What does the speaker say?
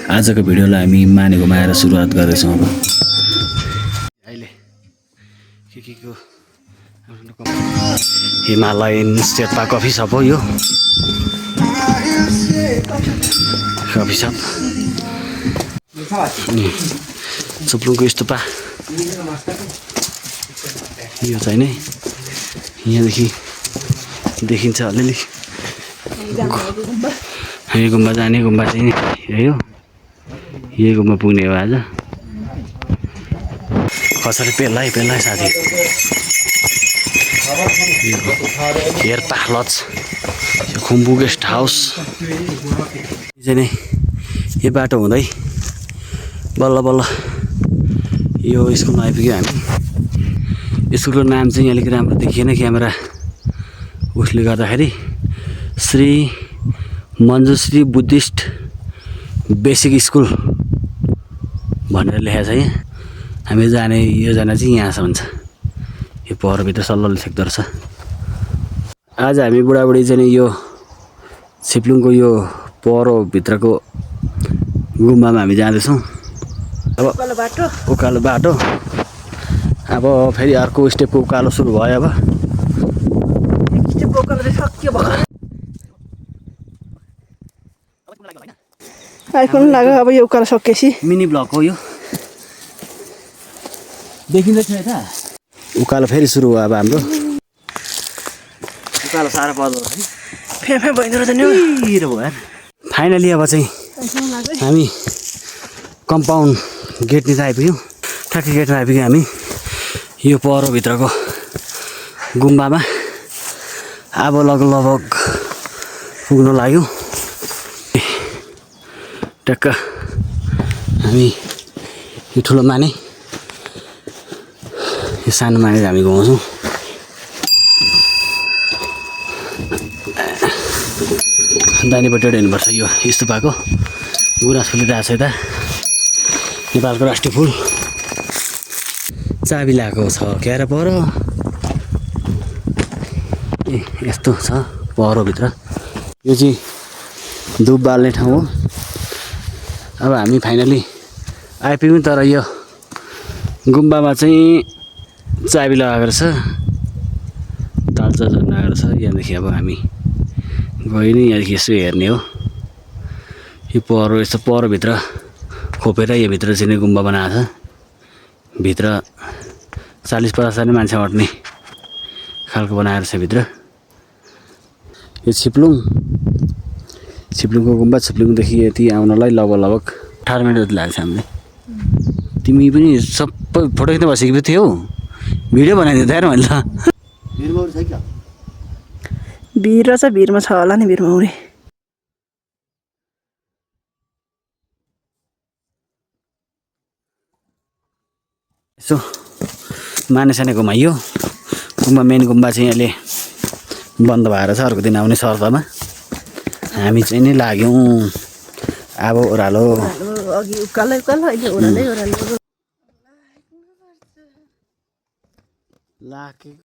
आजको भिडियोलाई हामी माने घुमाएर सुरुवात गर्दैछौँ। अब अहिले के को हिमालयन शेर्पा कफी सप हो यो कफी सप। चुप्लुङको स्तूपा यो चाहिँ नै यहाँदेखि देखिन्छ अलिअलि। हामी गुम्बा जाने गुम्बा चाहिँ यही हो, यही गुम्बा पुग्ने हो आज। कसरी पेल्लाइ साथी हेर्पा लज खुम्बु गेस्ट हाउस चाहिँ नै यो बाटो हुँदै बल्ल बल्ल यो स्कुलमा आइपुग्यो हामी। स्कुलको नाम चाहिँ अलिक राम्रो देखिएन क्यामेरा उसले गर्दाखेरि। Shri Manjushree Buddhist basic school भनेर लेखेको छ यहाँ। हामी जाने योजना चाहिँ यहाँसम्म छ, यो पहरभित्र सल्ल सेक्दो रहेछ। आज हामी बुढाबुढी चाहिँ यो सिप्लुङको यो पहरोभित्रको गुम्बामा हामी जाँदैछौँ। अब उकालो बाटो अब फेरि अर्को स्टेपको उकालो सुरु भयो। अब आइफोन लाग्यो। अब यो उकालो सकेपछि मिनी ब्लक हो यो, देखिँदैछ यता। उकालो फेरि सुरु भयो अब हाम्रो। उकालो साह्रो पर्दो रहेछ नि, फेफे भइदियो रहेछ नि। भयो यार। फाइनली अब चाहिँ हामी कम्पाउन्ड गेट निता आइपुग्यौँ। ठ्याक्कै गेटमा आइपुग्यौँ हामी यो पहरोभित्रको गुम्बामा। अब लगभग पुग्न लाग्यौँ। टक्क हामी यो ठुलो माने यो सानो माने हामी घुमाउँछौँ। दाहिनेपट्टि हेर्नुपर्छ यो स्तूपाको गुराँस फुलिरहेको छ यता। नेपालको राष्ट्रिय फुल चाबी लगाएको छ क्यार पर। ए यस्तो छ पहरोभित्र। यो चाहिँ धुप बाल्ने ठाउँ हो। अब हामी फाइनली आइपुग्यौँ, तर यो गुम्बामा चाहिँ चाबी लगाएको रहेछ, तालचा लगाएको रहेछ। यहाँदेखि अब हामी गयो नि, यहाँदेखि यसो हेर्ने हो। यो पहरो यस्तो पहरोभित्र खोपेर यो भित्र चाहिँ गुम्बा बनाएको छ। भित्र 40-50 जना मान्छे अट्ने खालको बनाएर छ भित्र। यो छिप्लुङको गुम्बा। छिप्लुङदेखि यति आउनलाई लगभग 18 मिनट जति लाग्छ हामीलाई। तिमी पनि सबै फोटो खिच्न बसेको थियौ, भिडियो बनाइदियो त यार मैले त। भिर छ, भिरमा छ होला नि भिरमौरी। यसो माने साने घुमाइयो। गुम्बा मेन गुम्बा चाहिँ अहिले बन्द भएर छ, अर्को दिन आउने शर्तमा हामी चाहिँ नि लाग्यौँ। अब ओह्रालो अघि उकालो अहिले ओह्रालो